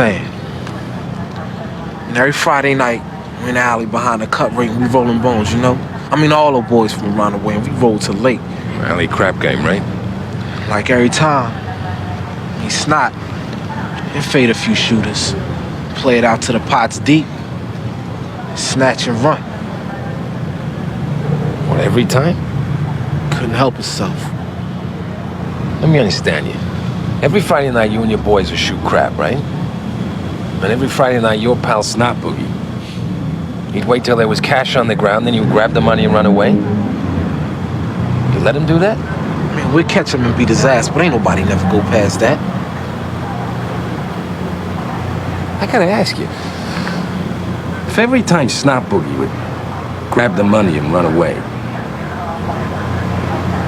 saying. And every Friday night, we're in the alley behind the cut rate and we rolling bones, you know? I mean, all the boys from around the way, and we roll till late. Alley crap game, right? Like every time, he snot and fade a few shooters. Play it out to the pots deep, snatch and run. What, every time? Couldn't help himself. Let me understand you. Every Friday night, you and your boys will shoot crap, right? And every Friday night, your pal Snot Boogie, he'd wait till there was cash on the ground, then you'd grab the money and run away? You let him do that? I mean, we'd catch him and beat his ass, but ain't nobody never go past that. I gotta ask you, if every time Snot Boogie would grab the money and run away,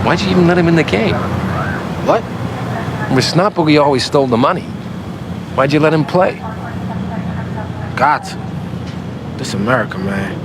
why'd you even let him in the game? What? If Snot Boogie always stole the money, why'd you let him play? Got to. This America, man.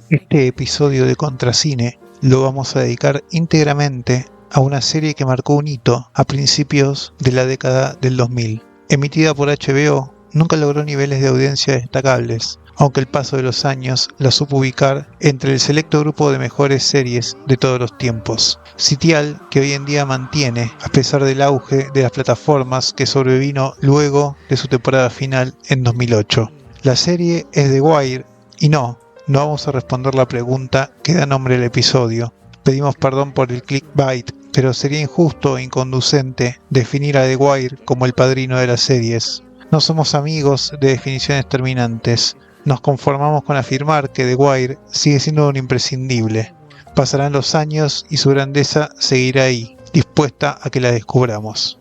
Este episodio de Contracine lo vamos a dedicar íntegramente a una serie que marcó un hito a principios de la década del 2000. Emitida por HBO, nunca logró niveles de audiencia destacables, aunque el paso de los años la supo ubicar entre el selecto grupo de mejores series de todos los tiempos. Sitial que hoy en día mantiene, a pesar del auge de las plataformas que sobrevino luego de su temporada final en 2008. La serie es The Wire y no vamos a responder la pregunta que da nombre al episodio. Pedimos perdón por el clickbait, pero sería injusto e inconducente definir a The Wire como el padrino de las series. No somos amigos de definiciones terminantes. Nos conformamos con afirmar que The Wire sigue siendo un imprescindible. Pasarán los años y su grandeza seguirá ahí, dispuesta a que la descubramos.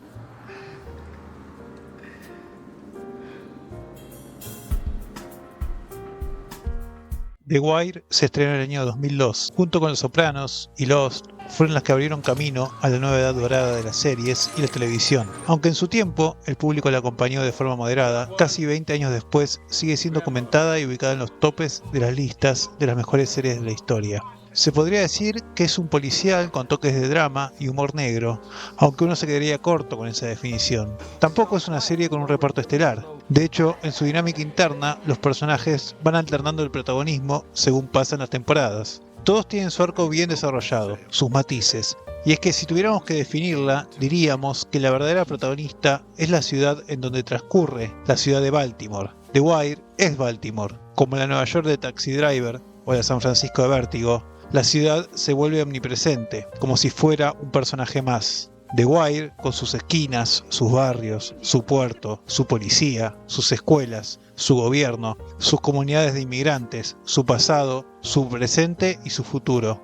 The Wire se estrenó en el año 2002. Junto con Los Sopranos y Lost, fueron las que abrieron camino a la nueva edad dorada de las series y la televisión. Aunque en su tiempo el público la acompañó de forma moderada, casi 20 años después sigue siendo comentada y ubicada en los topes de las listas de las mejores series de la historia. Se podría decir que es un policial con toques de drama y humor negro, aunque uno se quedaría corto con esa definición. Tampoco es una serie con un reparto estelar. De hecho, en su dinámica interna, los personajes van alternando el protagonismo según pasan las temporadas. Todos tienen su arco bien desarrollado, sus matices. Y es que si tuviéramos que definirla, diríamos que la verdadera protagonista es la ciudad en donde transcurre, la ciudad de Baltimore. The Wire es Baltimore, como la Nueva York de Taxi Driver o la San Francisco de Vértigo. La ciudad se vuelve omnipresente, como si fuera un personaje más. The Wire, con sus esquinas, sus barrios, su puerto, su policía, sus escuelas, su gobierno, sus comunidades de inmigrantes, su pasado, su presente y su futuro.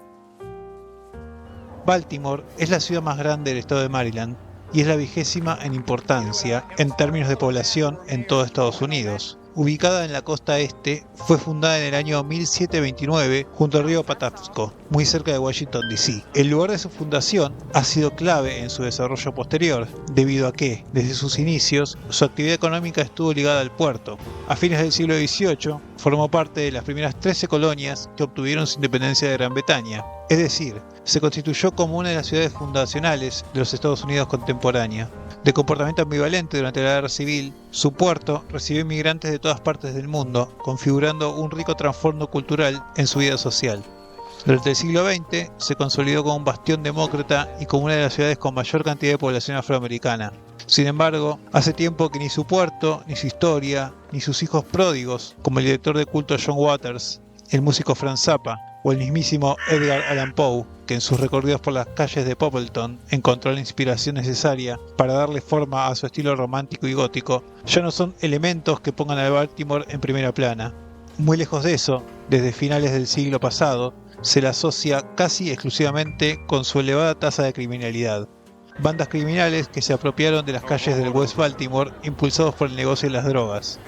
Baltimore es la ciudad más grande del estado de Maryland y es la 20ª en importancia en términos de población en todo Estados Unidos. Ubicada en la costa este, fue fundada en el año 1729 junto al río Patapsco, muy cerca de Washington D.C. El lugar de su fundación ha sido clave en su desarrollo posterior, debido a que, desde sus inicios, su actividad económica estuvo ligada al puerto. A fines del siglo XVIII, formó parte de las primeras 13 colonias que obtuvieron su independencia de Gran Bretaña. Es decir, se constituyó como una de las ciudades fundacionales de los Estados Unidos contemporánea. De comportamiento ambivalente durante la Guerra Civil, su puerto recibió inmigrantes de todas partes del mundo, configurando un rico trasfondo cultural en su vida social. Durante el siglo XX, se consolidó como un bastión demócrata y como una de las ciudades con mayor cantidad de población afroamericana. Sin embargo, hace tiempo que ni su puerto, ni su historia, ni sus hijos pródigos, como el director de culto John Waters, el músico Frank Zappa o el mismísimo Edgar Allan Poe, que en sus recorridos por las calles de Poppleton encontró la inspiración necesaria para darle forma a su estilo romántico y gótico, ya no son elementos que pongan a Baltimore en primera plana. Muy lejos de eso, desde finales del siglo pasado, se la asocia casi exclusivamente con su elevada tasa de criminalidad. Bandas criminales que se apropiaron de las calles del West Baltimore impulsados por el negocio de las drogas.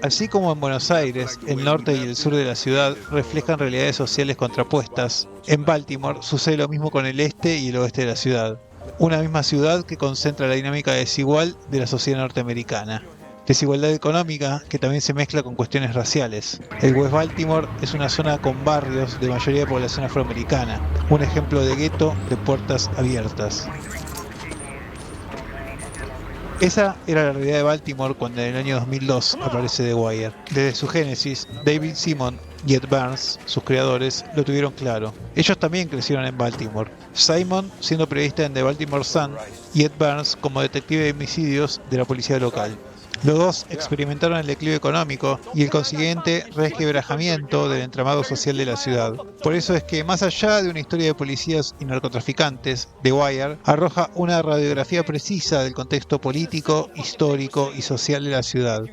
Así como en Buenos Aires, el norte y el sur de la ciudad reflejan realidades sociales contrapuestas, en Baltimore sucede lo mismo con el este y el oeste de la ciudad. Una misma ciudad que concentra la dinámica desigual de la sociedad norteamericana. Desigualdad económica que también se mezcla con cuestiones raciales. El West Baltimore es una zona con barrios de mayoría de población afroamericana, un ejemplo de gueto de puertas abiertas. Esa era la realidad de Baltimore cuando en el año 2002 aparece The Wire. Desde su génesis, David Simon y Ed Burns, sus creadores, lo tuvieron claro. Ellos también crecieron en Baltimore. Simon siendo periodista en The Baltimore Sun y Ed Burns como detective de homicidios de la policía local. Los dos experimentaron el declive económico y el consiguiente resquebrajamiento del entramado social de la ciudad. Por eso es que, más allá de una historia de policías y narcotraficantes, The Wire arroja una radiografía precisa del contexto político, histórico y social de la ciudad.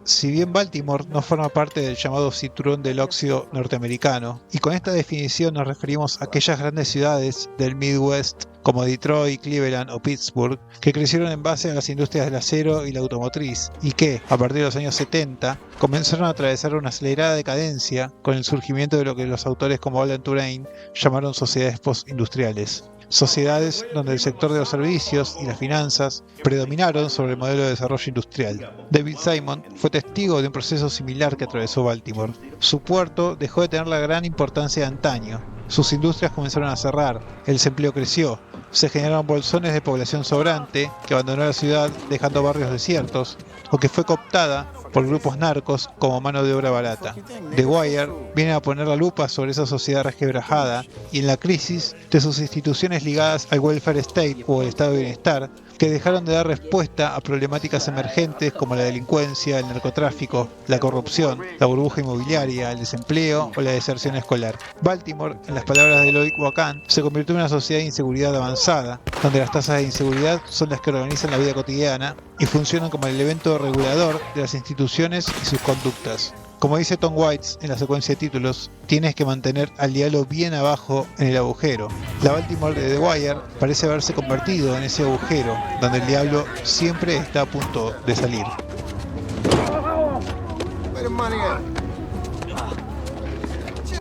Si bien Baltimore no forma parte del llamado cinturón del óxido norteamericano, y con esta definición nos referimos a aquellas grandes ciudades del Midwest como Detroit, Cleveland o Pittsburgh, que crecieron en base a las industrias del acero y la automotriz, y que, a partir de los años 70, comenzaron a atravesar una acelerada decadencia con el surgimiento de lo que los autores como Alan Turing llamaron sociedades postindustriales. Sociedades donde el sector de los servicios y las finanzas predominaron sobre el modelo de desarrollo industrial. David Simon fue testigo de un proceso similar que atravesó Baltimore. Su puerto dejó de tener la gran importancia de antaño. Sus industrias comenzaron a cerrar, el desempleo creció, se generaron bolsones de población sobrante que abandonó la ciudad dejando barrios desiertos, o que fue cooptada por grupos narcos como mano de obra barata. The Wire viene a poner la lupa sobre esa sociedad resquebrajada y en la crisis de sus instituciones ligadas al welfare state o el estado de bienestar, que dejaron de dar respuesta a problemáticas emergentes como la delincuencia, el narcotráfico, la corrupción, la burbuja inmobiliaria, el desempleo o la deserción escolar. Baltimore, en las palabras de Lloyd Wacan, se convirtió en una sociedad de inseguridad avanzada, donde las tasas de inseguridad son las que organizan la vida cotidiana y funcionan como el elemento regulador de las instituciones y sus conductas. Como dice Tom Waits en la secuencia de títulos, tienes que mantener al diablo bien abajo en el agujero. La Baltimore de The Wire parece haberse convertido en ese agujero, donde el diablo siempre está a punto de salir.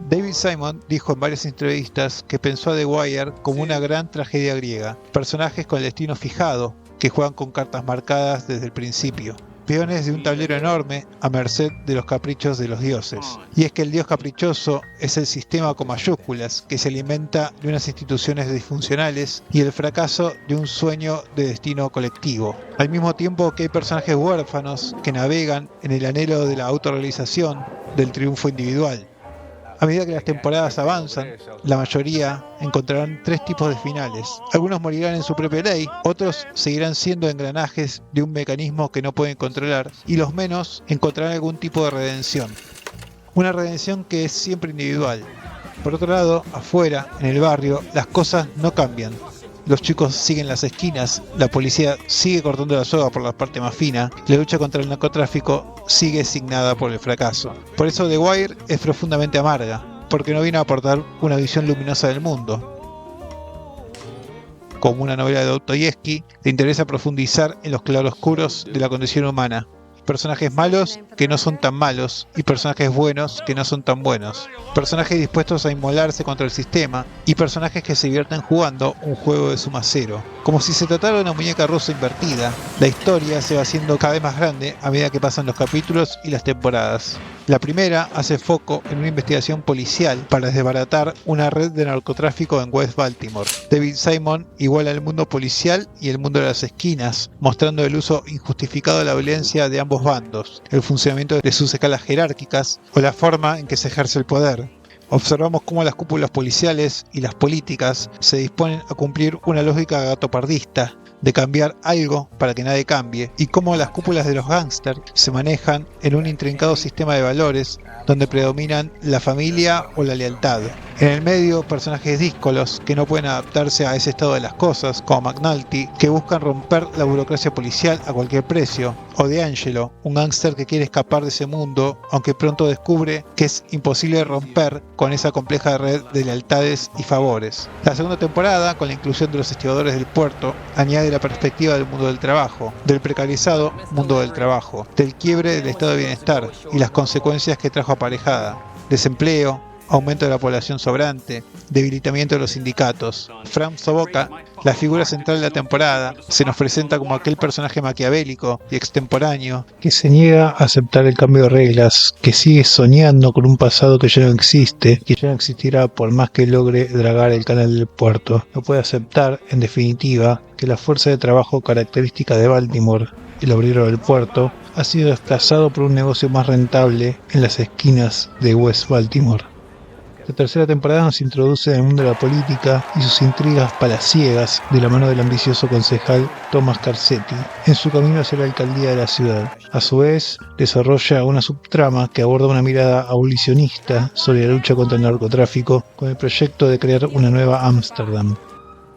David Simon dijo en varias entrevistas que pensó a The Wire como una gran tragedia griega, personajes con el destino fijado, que juegan con cartas marcadas desde el principio. Peones de un tablero enorme a merced de los caprichos de los dioses. Y es que el dios caprichoso es el sistema con mayúsculas que se alimenta de unas instituciones disfuncionales y el fracaso de un sueño de destino colectivo. Al mismo tiempo que hay personajes huérfanos que navegan en el anhelo de la autorrealización del triunfo individual. A medida que las temporadas avanzan, la mayoría encontrarán tres tipos de finales. Algunos morirán en su propia ley, otros seguirán siendo engranajes de un mecanismo que no pueden controlar, y los menos encontrarán algún tipo de redención. Una redención que es siempre individual. Por otro lado, afuera, en el barrio, las cosas no cambian. Los chicos siguen las esquinas, la policía sigue cortando la soga por la parte más fina, y la lucha contra el narcotráfico sigue signada por el fracaso. Por eso The Wire es profundamente amarga, porque no viene a aportar una visión luminosa del mundo. Como una novela de Dostoyevsky, le interesa profundizar en los claroscuros de la condición humana. Personajes malos que no son tan malos y personajes buenos que no son tan buenos. Personajes dispuestos a inmolarse contra el sistema y personajes que se divierten jugando un juego de suma cero. Como si se tratara de una muñeca rusa invertida, la historia se va haciendo cada vez más grande a medida que pasan los capítulos y las temporadas. La primera hace foco en una investigación policial para desbaratar una red de narcotráfico en West Baltimore. David Simon iguala el mundo policial y el mundo de las esquinas, mostrando el uso injustificado de la violencia de ambos bandos, el funcionamiento de sus escalas jerárquicas o la forma en que se ejerce el poder. Observamos cómo las cúpulas policiales y las políticas se disponen a cumplir una lógica gatopardista de cambiar algo para que nadie cambie, y cómo las cúpulas de los gángsters se manejan en un intrincado sistema de valores donde predominan la familia o la lealtad. En el medio, personajes díscolos que no pueden adaptarse a ese estado de las cosas, como McNulty, que buscan romper la burocracia policial a cualquier precio, o D'Angelo, un gángster que quiere escapar de ese mundo, aunque pronto descubre que es imposible romper con esa compleja red de lealtades y favores. La segunda temporada, con la inclusión de los estibadores del puerto, añade la perspectiva del mundo del trabajo, del precarizado mundo del trabajo, del quiebre del estado de bienestar y las consecuencias que trajo aparejada: desempleo, aumento de la población sobrante, debilitamiento de los sindicatos. Frank Soboka, la figura central de la temporada, se nos presenta como aquel personaje maquiavélico y extemporáneo que se niega a aceptar el cambio de reglas, que sigue soñando con un pasado que ya no existe, que ya no existirá por más que logre dragar el canal del puerto. No puede aceptar, en definitiva, que la fuerza de trabajo característica de Baltimore, el obrero del puerto, ha sido desplazado por un negocio más rentable en las esquinas de West Baltimore. La tercera temporada nos introduce en el mundo de la política y sus intrigas palaciegas de la mano del ambicioso concejal Thomas Carcetti en su camino hacia la alcaldía de la ciudad. A su vez, desarrolla una subtrama que aborda una mirada abolicionista sobre la lucha contra el narcotráfico con el proyecto de crear una nueva Ámsterdam.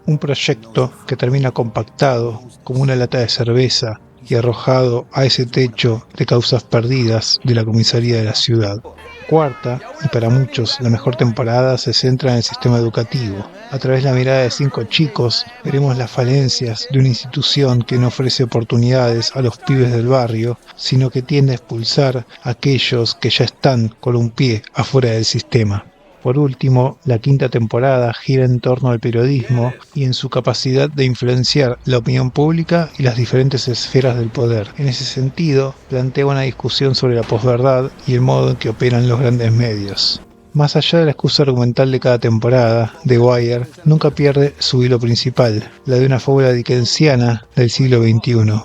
Un proyecto que termina compactado como una lata de cerveza y arrojado a ese techo de causas perdidas de la comisaría de la ciudad. Cuarta, y para muchos la mejor temporada, se centra en el sistema educativo. A través de la mirada de 5 chicos, veremos las falencias de una institución que no ofrece oportunidades a los pibes del barrio, sino que tiende a expulsar a aquellos que ya están con un pie afuera del sistema. Por último, la quinta temporada gira en torno al periodismo y en su capacidad de influenciar la opinión pública y las diferentes esferas del poder. En ese sentido, plantea una discusión sobre la posverdad y el modo en que operan los grandes medios. Más allá de la excusa argumental de cada temporada, The Wire nunca pierde su hilo principal, la de una fábula dickensiana del siglo XXI.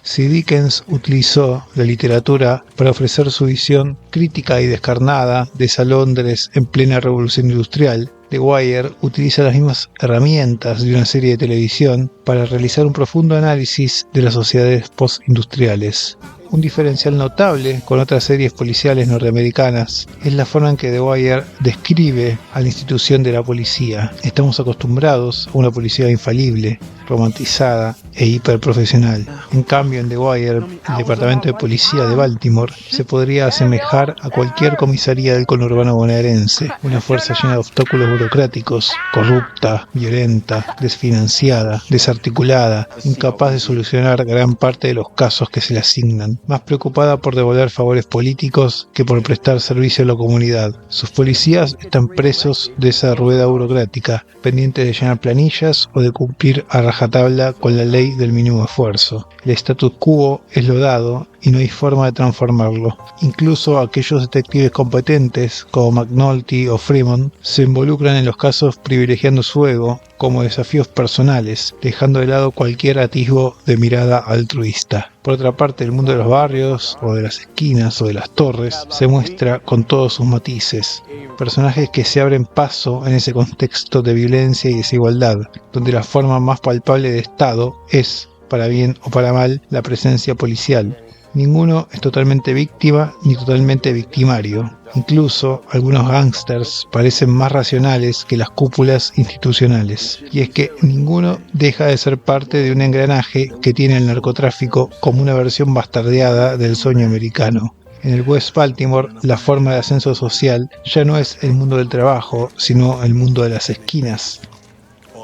Si Dickens utilizó la literatura para ofrecer su visión crítica y descarnada de esa Londres en plena revolución industrial, The Wire utiliza las mismas herramientas de una serie de televisión para realizar un profundo análisis de las sociedades postindustriales. Un diferencial notable con otras series policiales norteamericanas es la forma en que The Wire describe a la institución de la policía. Estamos acostumbrados a una policía infalible, romantizada e hiperprofesional. En cambio, en The Wire, el departamento de policía de Baltimore se podría asemejar a cualquier comisaría del conurbano bonaerense, una fuerza llena de obstáculos burocráticos, corrupta, violenta, desfinanciada, desarticulada, incapaz de solucionar gran parte de los casos que se le asignan, más preocupada por devolver favores políticos que por prestar servicio a la comunidad. Sus policías están presos de esa rueda burocrática, pendientes de llenar planillas o de cumplir a rajatabla con la ley del mínimo esfuerzo. El status quo es lo dado y no hay forma de transformarlo. Incluso aquellos detectives competentes como McNulty o Fremont se involucran en los casos privilegiando su ego como desafíos personales, dejando de lado cualquier atisbo de mirada altruista. Por otra parte, el mundo de los barrios, o de las esquinas, o de las torres, se muestra con todos sus matices. Personajes que se abren paso en ese contexto de violencia y desigualdad, donde la forma más palpable de Estado es, para bien o para mal, la presencia policial. Ninguno es totalmente víctima ni totalmente victimario. Incluso algunos gángsters parecen más racionales que las cúpulas institucionales. Y es que ninguno deja de ser parte de un engranaje que tiene el narcotráfico como una versión bastardeada del sueño americano. En el West Baltimore, la forma de ascenso social ya no es el mundo del trabajo, sino el mundo de las esquinas.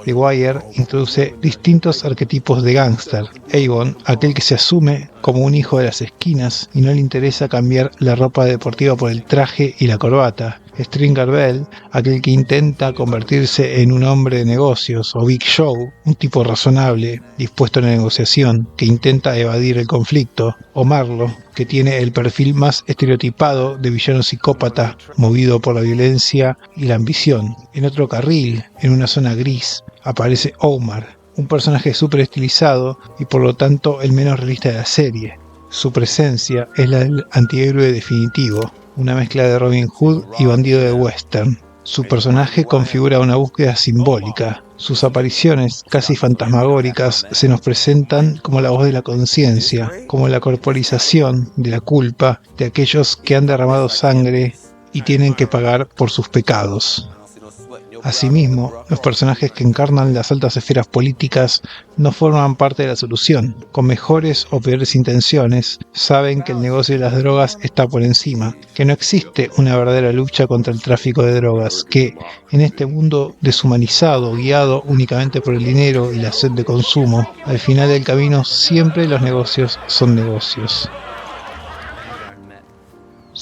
The Wire introduce distintos arquetipos de gángster. Avon, aquel que se asume como un hijo de las esquinas y no le interesa cambiar la ropa deportiva por el traje y la corbata. Stringer Bell, aquel que intenta convertirse en un hombre de negocios, o Big Joe, un tipo razonable, dispuesto a la negociación, que intenta evadir el conflicto, o Marlo, que tiene el perfil más estereotipado de villano psicópata, movido por la violencia y la ambición. En otro carril, en una zona gris, aparece Omar, un personaje súper estilizado y por lo tanto el menos realista de la serie. Su presencia es la del antihéroe definitivo, una mezcla de Robin Hood y bandido de western. Su personaje configura una búsqueda simbólica. Sus apariciones, casi fantasmagóricas, se nos presentan como la voz de la conciencia, como la corporización de la culpa de aquellos que han derramado sangre y tienen que pagar por sus pecados. Asimismo, los personajes que encarnan las altas esferas políticas no forman parte de la solución. Con mejores o peores intenciones, saben que el negocio de las drogas está por encima, que no existe una verdadera lucha contra el tráfico de drogas, que en este mundo deshumanizado, guiado únicamente por el dinero y la sed de consumo, al final del camino siempre los negocios son negocios.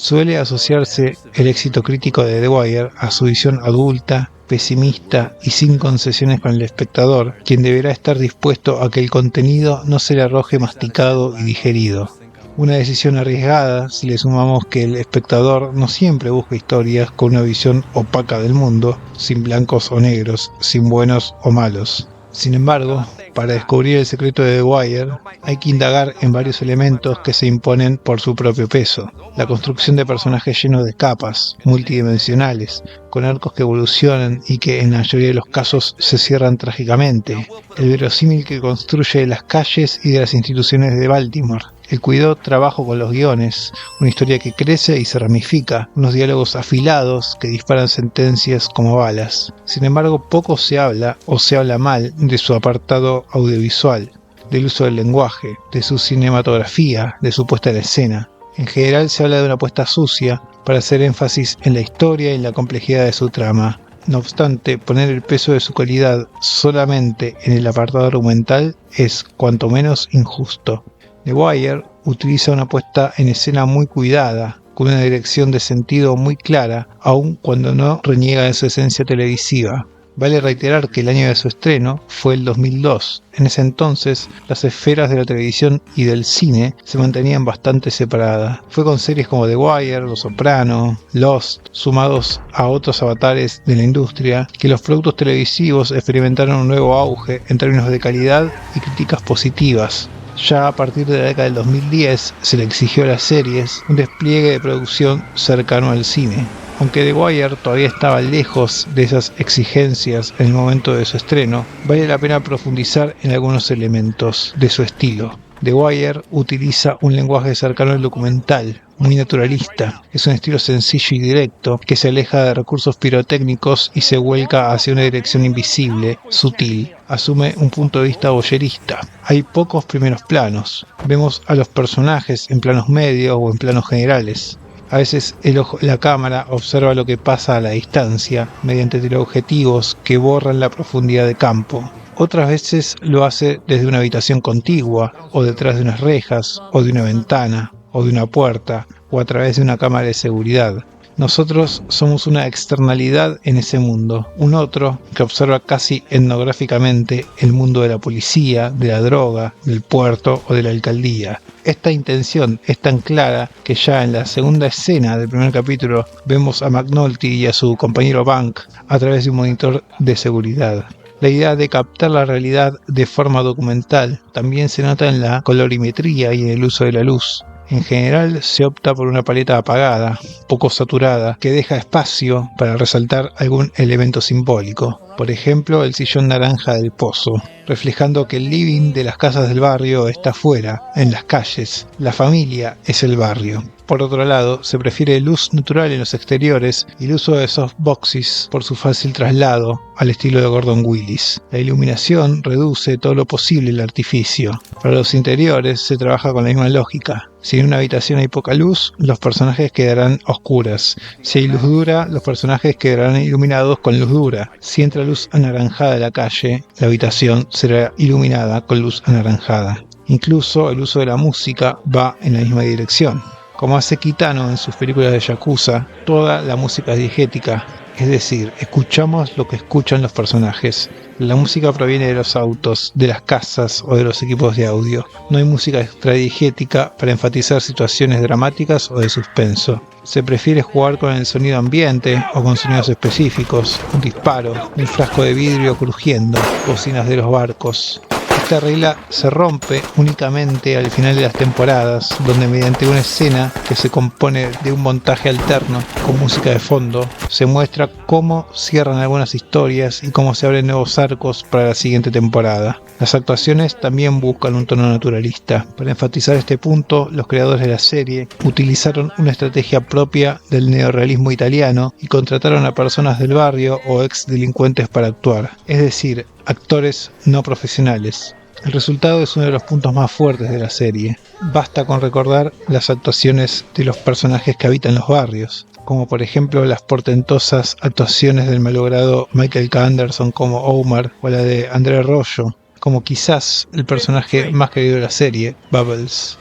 Suele asociarse el éxito crítico de The Wire a su visión adulta, pesimista y sin concesiones con el espectador, quien deberá estar dispuesto a que el contenido no se le arroje masticado y digerido. Una decisión arriesgada si le sumamos que el espectador no siempre busca historias con una visión opaca del mundo, sin blancos o negros, sin buenos o malos. Sin embargo, para descubrir el secreto de The Wire, hay que indagar en varios elementos que se imponen por su propio peso. La construcción de personajes llenos de capas, multidimensionales, con arcos que evolucionan y que en la mayoría de los casos se cierran trágicamente. El verosímil que construye de las calles y de las instituciones de Baltimore. El cuidado trabajo con los guiones, una historia que crece y se ramifica, unos diálogos afilados que disparan sentencias como balas. Sin embargo, poco se habla, o se habla mal, de su apartado audiovisual, del uso del lenguaje, de su cinematografía, de su puesta en escena. En general se habla de una puesta sucia para hacer énfasis en la historia y en la complejidad de su trama. No obstante, poner el peso de su calidad solamente en el apartado argumental es cuanto menos injusto. The Wire utiliza una puesta en escena muy cuidada, con una dirección de sentido muy clara, aun cuando no reniega de su esencia televisiva. Vale reiterar que el año de su estreno fue el 2002. En ese entonces, las esferas de la televisión y del cine se mantenían bastante separadas. Fue con series como The Wire, Los Soprano, Lost, sumados a otros avatares de la industria, que los productos televisivos experimentaron un nuevo auge en términos de calidad y críticas positivas. Ya a partir de la década del 2010 se le exigió a las series un despliegue de producción cercano al cine. Aunque The Wire todavía estaba lejos de esas exigencias en el momento de su estreno, vale la pena profundizar en algunos elementos de su estilo. The Wire utiliza un lenguaje cercano al documental, muy naturalista. Es un estilo sencillo y directo que se aleja de recursos pirotécnicos y se vuelca hacia una dirección invisible, sutil. Asume un punto de vista voyerista. Hay pocos primeros planos. Vemos a los personajes en planos medios o en planos generales. A veces la cámara observa lo que pasa a la distancia mediante teleobjetivos que borran la profundidad de campo. Otras veces lo hace desde una habitación contigua, o detrás de unas rejas, o de una ventana, o de una puerta, o a través de una cámara de seguridad. Nosotros somos una externalidad en ese mundo, un otro que observa casi etnográficamente el mundo de la policía, de la droga, del puerto o de la alcaldía. Esta intención es tan clara que ya en la segunda escena del primer capítulo vemos a McNulty y a su compañero Bank a través de un monitor de seguridad. La idea de captar la realidad de forma documental también se nota en la colorimetría y en el uso de la luz. En general se opta por una paleta apagada, poco saturada, que deja espacio para resaltar algún elemento simbólico. Por ejemplo, el sillón naranja del pozo, reflejando que el living de las casas del barrio está afuera, en las calles. La familia es el barrio. Por otro lado, se prefiere luz natural en los exteriores y el uso de softboxes por su fácil traslado al estilo de Gordon Willis. La iluminación reduce todo lo posible el artificio. Para los interiores se trabaja con la misma lógica. Si en una habitación hay poca luz, los personajes quedarán oscuras. Si hay luz dura, los personajes quedarán iluminados con luz dura. Si entra luz anaranjada de la calle, la habitación será iluminada con luz anaranjada. Incluso el uso de la música va en la misma dirección. Como hace Kitano en sus películas de Yakuza, toda la música es diegética, es decir, escuchamos lo que escuchan los personajes. La música proviene de los autos, de las casas o de los equipos de audio. No hay música extradiegética para enfatizar situaciones dramáticas o de suspenso. Se prefiere jugar con el sonido ambiente o con sonidos específicos, un disparo, un frasco de vidrio crujiendo, bocinas de los barcos. Esta regla se rompe únicamente al final de las temporadas, donde mediante una escena que se compone de un montaje alterno con música de fondo, se muestra cómo cierran algunas historias y cómo se abren nuevos arcos para la siguiente temporada. Las actuaciones también buscan un tono naturalista. Para enfatizar este punto, los creadores de la serie utilizaron una estrategia propia del neorrealismo italiano y contrataron a personas del barrio o ex delincuentes para actuar, es decir, actores no profesionales. El resultado es uno de los puntos más fuertes de la serie. Basta con recordar las actuaciones de los personajes que habitan los barrios, como por ejemplo las portentosas actuaciones del malogrado Michael K. Anderson como Omar o la de André Royo, como quizás el personaje más querido de la serie, Bubbles.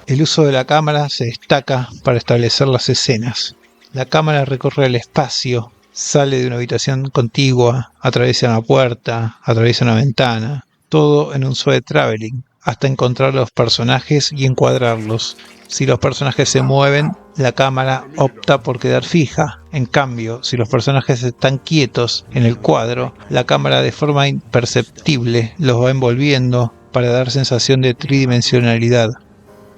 El uso de la cámara se destaca para establecer las escenas. La cámara recorre el espacio, sale de una habitación contigua, atraviesa una puerta, atraviesa una ventana, todo en un suave traveling, hasta encontrar los personajes y encuadrarlos. Si los personajes se mueven, la cámara opta por quedar fija. En cambio, si los personajes están quietos en el cuadro, la cámara de forma imperceptible los va envolviendo para dar sensación de tridimensionalidad.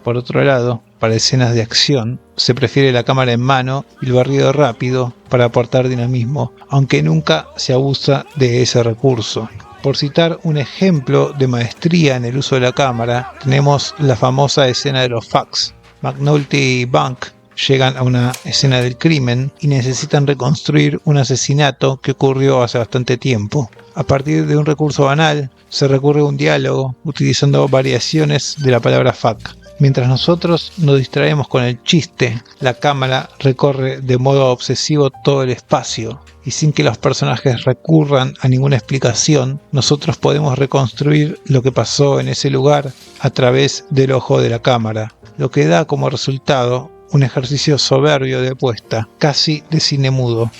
Por otro lado, para escenas de acción, se prefiere la cámara en mano y el barrido rápido para aportar dinamismo, aunque nunca se abusa de ese recurso. Por citar un ejemplo de maestría en el uso de la cámara, tenemos la famosa escena de los fax. McNulty y Bank llegan a una escena del crimen y necesitan reconstruir un asesinato que ocurrió hace bastante tiempo. A partir de un recurso banal, se recurre a un diálogo utilizando variaciones de la palabra fuck. Mientras nosotros nos distraemos con el chiste, la cámara recorre de modo obsesivo todo el espacio y sin que los personajes recurran a ninguna explicación, nosotros podemos reconstruir lo que pasó en ese lugar a través del ojo de la cámara, lo que da como resultado un ejercicio soberbio de apuesta, casi de cine mudo.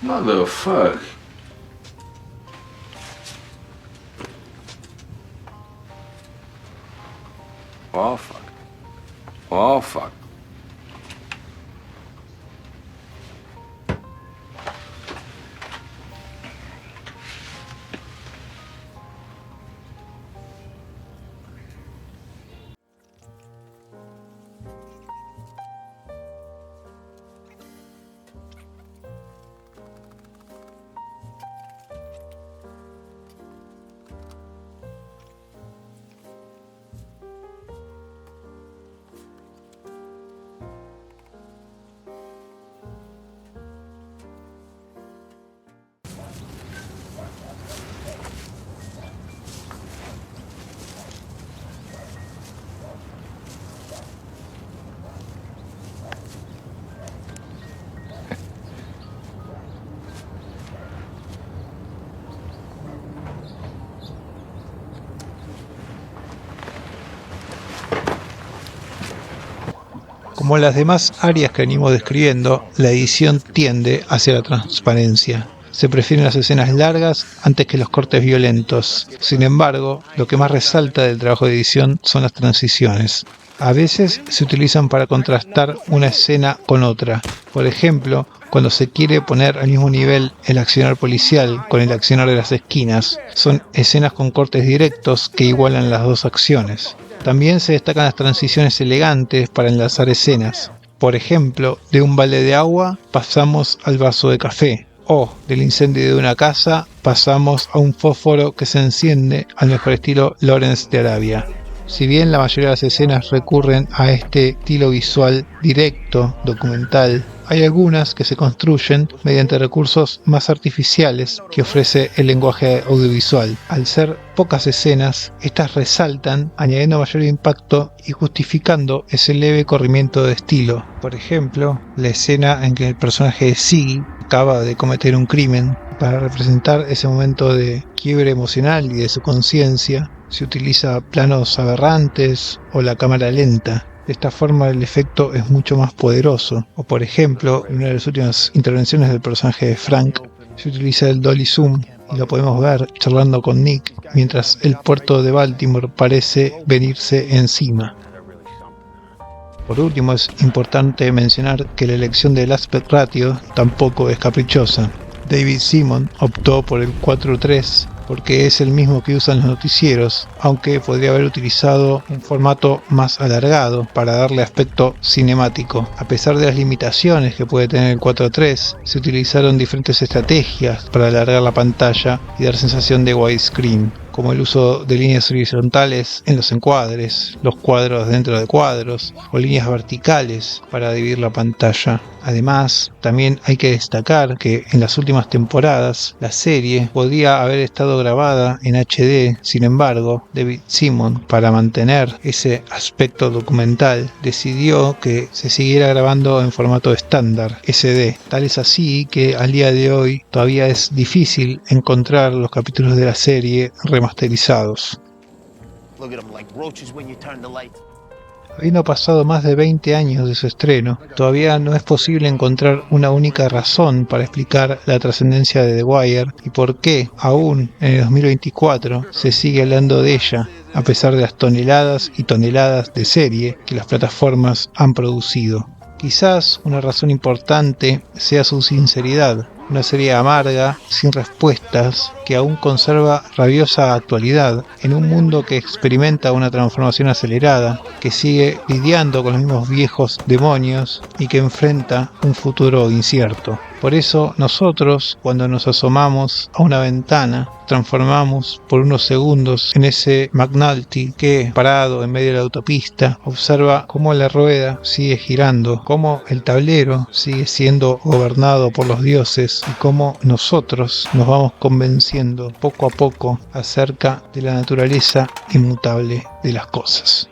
Motherfuck. Oh fuck. Oh fuck. Como las demás áreas que venimos describiendo, la edición tiende hacia la transparencia. Se prefieren las escenas largas antes que los cortes violentos. Sin embargo, lo que más resalta del trabajo de edición son las transiciones. A veces se utilizan para contrastar una escena con otra. Por ejemplo, cuando se quiere poner al mismo nivel el accionar policial con el accionar de las esquinas. Son escenas con cortes directos que igualan las dos acciones. También se destacan las transiciones elegantes para enlazar escenas. Por ejemplo, de un balde de agua pasamos al vaso de café. O del incendio de una casa pasamos a un fósforo que se enciende al mejor estilo Lawrence de Arabia. Si bien la mayoría de las escenas recurren a este estilo visual directo, documental, hay algunas que se construyen mediante recursos más artificiales que ofrece el lenguaje audiovisual. Al ser pocas escenas, estas resaltan, añadiendo mayor impacto y justificando ese leve corrimiento de estilo. Por ejemplo, la escena en que el personaje de Siggy acaba de cometer un crimen. Para representar ese momento de quiebre emocional y de su conciencia, se utiliza planos aberrantes o la cámara lenta. De esta forma el efecto es mucho más poderoso. O por ejemplo, en una de las últimas intervenciones del personaje de Frank, se utiliza el dolly zoom y lo podemos ver charlando con Nick mientras el puerto de Baltimore parece venirse encima. Por último, es importante mencionar que la elección del aspect ratio tampoco es caprichosa. David Simon optó por el 4:3 porque es el mismo que usan los noticieros, aunque podría haber utilizado un formato más alargado para darle aspecto cinemático. A pesar de las limitaciones que puede tener el 4:3, se utilizaron diferentes estrategias para alargar la pantalla y dar sensación de widescreen, como el uso de líneas horizontales en los encuadres, los cuadros dentro de cuadros o líneas verticales para dividir la pantalla. Además, también hay que destacar que en las últimas temporadas la serie podía haber estado grabada en HD, sin embargo, David Simon, para mantener ese aspecto documental, decidió que se siguiera grabando en formato estándar, SD. Tal es así que al día de hoy todavía es difícil encontrar los capítulos de la serie remasterizados. Habiendo pasado más de 20 años de su estreno, todavía no es posible encontrar una única razón para explicar la trascendencia de The Wire y por qué, aún en el 2024, se sigue hablando de ella, a pesar de las toneladas y toneladas de serie que las plataformas han producido. Quizás una razón importante sea su sinceridad, una serie amarga, sin respuestas, que aún conserva rabiosa actualidad en un mundo que experimenta una transformación acelerada, que sigue lidiando con los mismos viejos demonios y que enfrenta un futuro incierto. Por eso nosotros, cuando nos asomamos a una ventana, transformamos por unos segundos en ese McNulty que, parado en medio de la autopista, observa cómo la rueda sigue girando, cómo el tablero sigue siendo gobernado por los dioses y cómo nosotros nos vamos convenciendo poco a poco acerca de la naturaleza inmutable de las cosas.